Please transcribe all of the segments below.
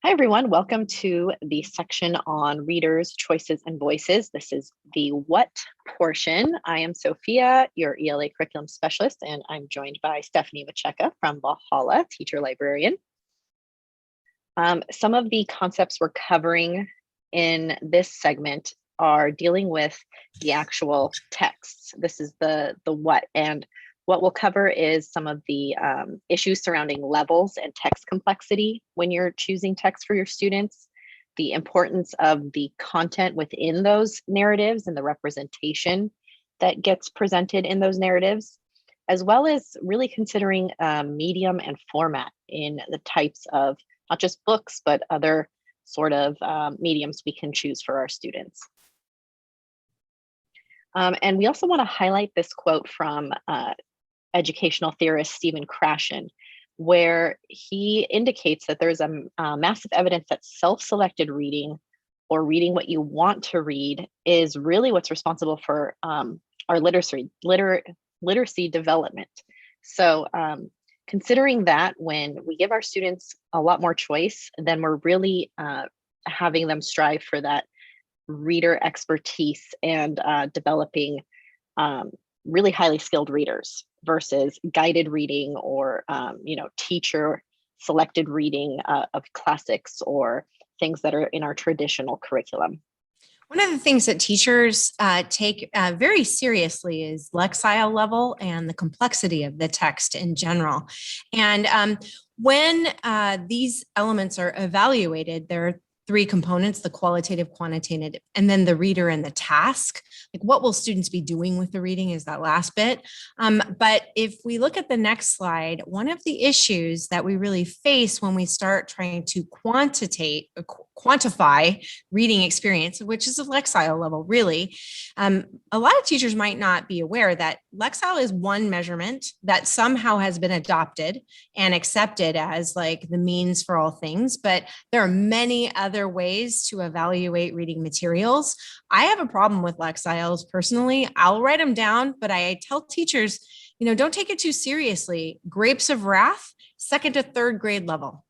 Hi, everyone. Welcome to the section on readers, choices, and voices. This is the what portion. I am Sophia, your ELA curriculum specialist, and I'm joined by Stephanie Macheka from Valhalla, teacher librarian. Some of the concepts we're covering in this segment are dealing with the actual texts. This is the what, and what we'll cover is some of the issues surrounding levels and text complexity when you're choosing text for your students, the importance of the content within those narratives and the representation that gets presented in those narratives, as well as really considering medium and format in the types of not just books, but other sort of mediums we can choose for our students. And we also want to highlight this quote from educational theorist Stephen Krashen, where he indicates that there's a massive evidence that self-selected reading, or reading what you want to read, is really what's responsible for our literacy development. So considering that when we give our students a lot more choice, then we're really having them strive for that reader expertise and developing really highly skilled readers versus guided reading or teacher selected reading of classics or things that are in our traditional curriculum. One of the things that teachers take very seriously is lexile level and the complexity of the text in general. And when these elements are evaluated, there are three components: the qualitative, quantitative, and then the reader and the task. Like, what will students be doing with the reading is that last bit. But if we look at the next slide, one of the issues that we really face when we start trying to quantify reading experience, which is a lexile level, really, a lot of teachers might not be aware that lexile is one measurement that somehow has been adopted and accepted as like the means for all things, but there are many other ways to evaluate reading materials. I have a problem with lexiles personally. I'll write them down, but I tell teachers, don't take it too seriously. Grapes of Wrath, 2nd to 3rd grade level.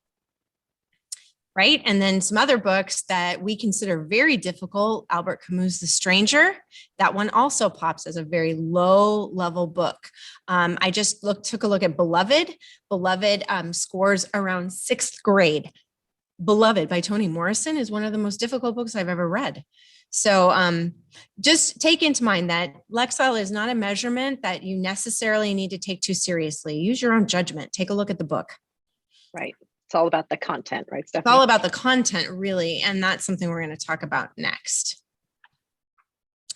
Right. And then some other books that we consider very difficult, Albert Camus' The Stranger, that one also pops as a very low level book. I just took a look at Beloved. Beloved scores around 6th grade. Beloved by Toni Morrison is one of the most difficult books I've ever read. So just take into mind that lexile is not a measurement that you necessarily need to take too seriously. Use your own judgment. Take a look at the book. Right. It's all about the content, right, Stephanie? It's all about the content, really. And that's something we're going to talk about next.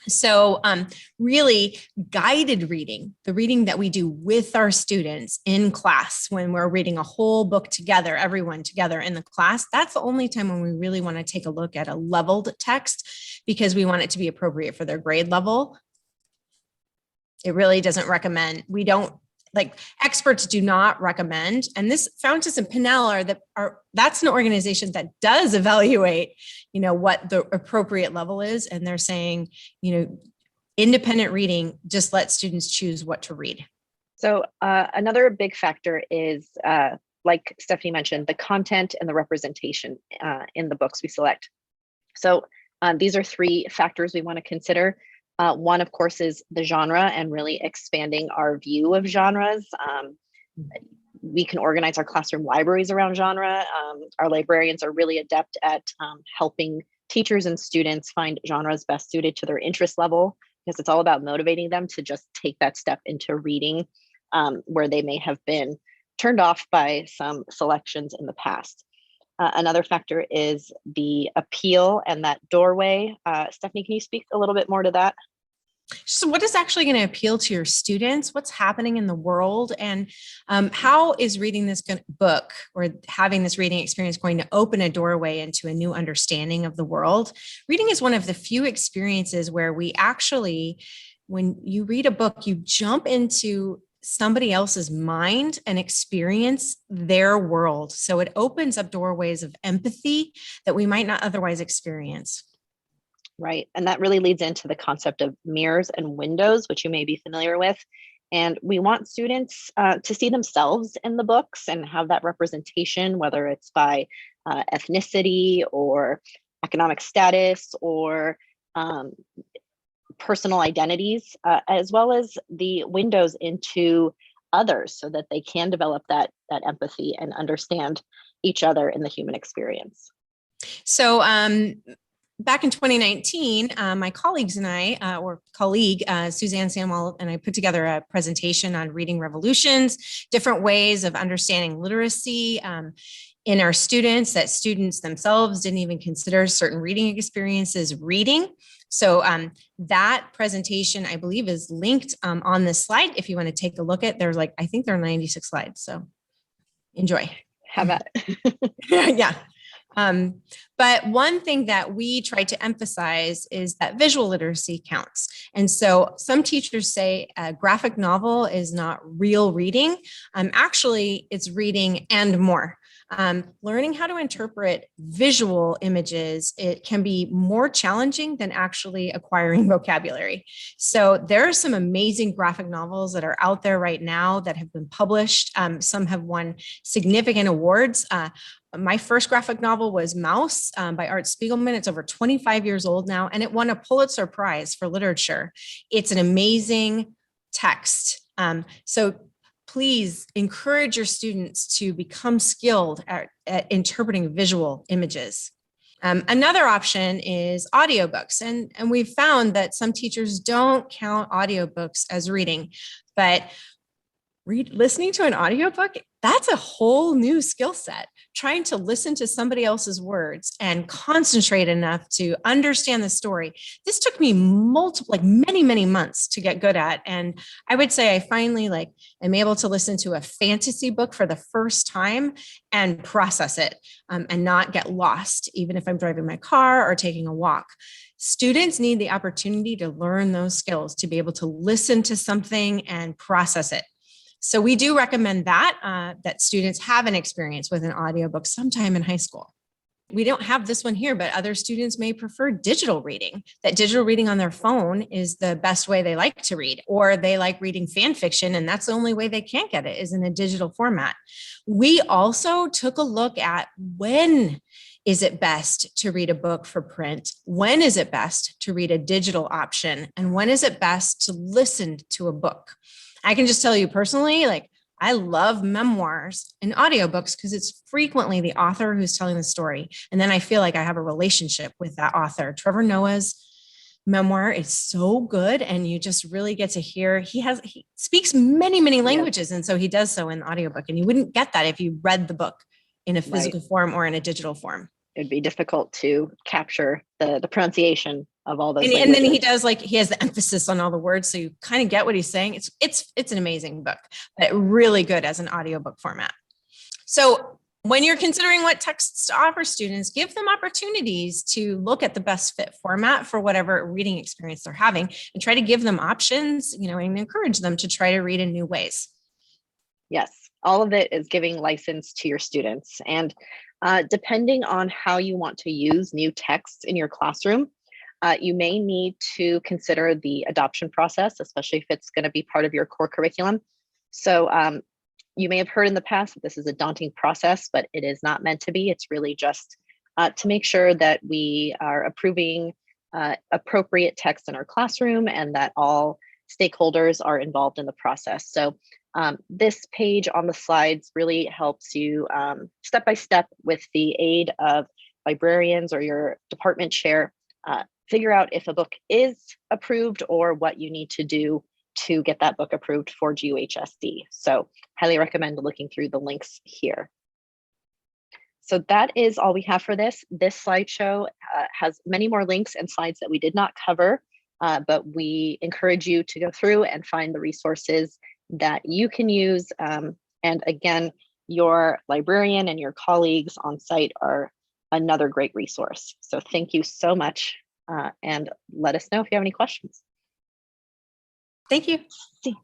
So really guided reading, the reading that we do with our students in class when we're reading a whole book together, everyone together in the class, that's the only time when we really want to take a look at a leveled text because we want it to be appropriate for their grade level. It really doesn't recommend, experts do not recommend, and this Fountas and Pinnell that's an organization that does evaluate, what the appropriate level is. And they're saying, independent reading, just let students choose what to read. So another big factor is, like Stephanie mentioned, the content and the representation in the books we select. So these are three factors we want to consider. One, of course, is the genre and really expanding our view of genres. We can organize our classroom libraries around genre. Our librarians are really adept at helping teachers and students find genres best suited to their interest level, because it's all about motivating them to just take that step into reading where they may have been turned off by some selections in the past. Another factor is the appeal and that doorway. Stephanie, can you speak a little bit more to that? So what is actually going to appeal to your students? What's happening in the world? And how is reading this book or having this reading experience going to open a doorway into a new understanding of the world? Reading is one of the few experiences where we actually, when you read a book, you jump into somebody else's mind and experience their world. So it opens up doorways of empathy that we might not otherwise experience. Right. And that really leads into the concept of mirrors and windows, which you may be familiar with. And we want students to see themselves in the books and have that representation, whether it's by ethnicity or economic status or personal identities, as well as the windows into others so that they can develop that empathy and understand each other in the human experience. So back in 2019, my colleagues and I, or colleague, Suzanne Samwell, and I put together a presentation on reading revolutions, different ways of understanding literacy in our students that students themselves didn't even consider certain reading experiences reading. So that presentation, I believe, is linked on this slide. If you want to take a look at, there's like, I think there are 96 slides. So enjoy. Have at it. Yeah. But one thing that we try to emphasize is that visual literacy counts. And so some teachers say a graphic novel is not real reading. Actually, it's reading and more. Learning how to interpret visual images, it can be more challenging than actually acquiring vocabulary. So there are some amazing graphic novels that are out there right now that have been published. Some have won significant awards. My first graphic novel was Mouse by Art Spiegelman. It's over 25 years old now, and it won a Pulitzer Prize for literature. It's an amazing text. So please encourage your students to become skilled at interpreting visual images. Another option is audiobooks. And we've found that some teachers don't count audiobooks as reading, but listening to an audiobook, that's a whole new skill set. Trying to listen to somebody else's words and concentrate enough to understand the story. This took me many months to get good at. And I would say I finally am able to listen to a fantasy book for the first time and process it and not get lost, even if I'm driving my car or taking a walk. Students need the opportunity to learn those skills, to be able to listen to something and process it. So we do recommend that students have an experience with an audiobook sometime in high school. We don't have this one here, but other students may prefer digital reading, that digital reading on their phone is the best way they like to read, or they like reading fan fiction, and that's the only way they can get it is in a digital format. We also took a look at when is it best to read a book for print? When is it best to read a digital option? And when is it best to listen to a book? I can just tell you personally, I love memoirs and audiobooks because it's frequently the author who's telling the story. And then I feel like I have a relationship with that author. Trevor Noah's memoir is so good. And you just really get to hear, he speaks many languages. And so he does so in the audiobook. And you wouldn't get that if you read the book in a physical form or in a digital form. It'd be difficult to capture the pronunciation of all those. And then he does he has the emphasis on all the words. So you kind of get what he's saying. It's an amazing book, but really good as an audiobook format. So when you're considering what texts to offer students, give them opportunities to look at the best fit format for whatever reading experience they're having and try to give them options, and encourage them to try to read in new ways. Yes, all of it is giving license to your students. And depending on how you want to use new texts in your classroom, you may need to consider the adoption process, especially if it's going to be part of your core curriculum. So you may have heard in the past that this is a daunting process, but it is not meant to be. It's really just to make sure that we are approving appropriate text in our classroom and that all stakeholders are involved in the process. So this page on the slides really helps you step by step with the aid of librarians or your department chair, figure out if a book is approved or what you need to do to get that book approved for GUHSD. So highly recommend looking through the links here. So that is all we have for this. This slideshow has many more links and slides that we did not cover, but we encourage you to go through and find the resources that you can use. And again, your librarian and your colleagues on site are another great resource. So thank you so much, and let us know if you have any questions. Thank you. See.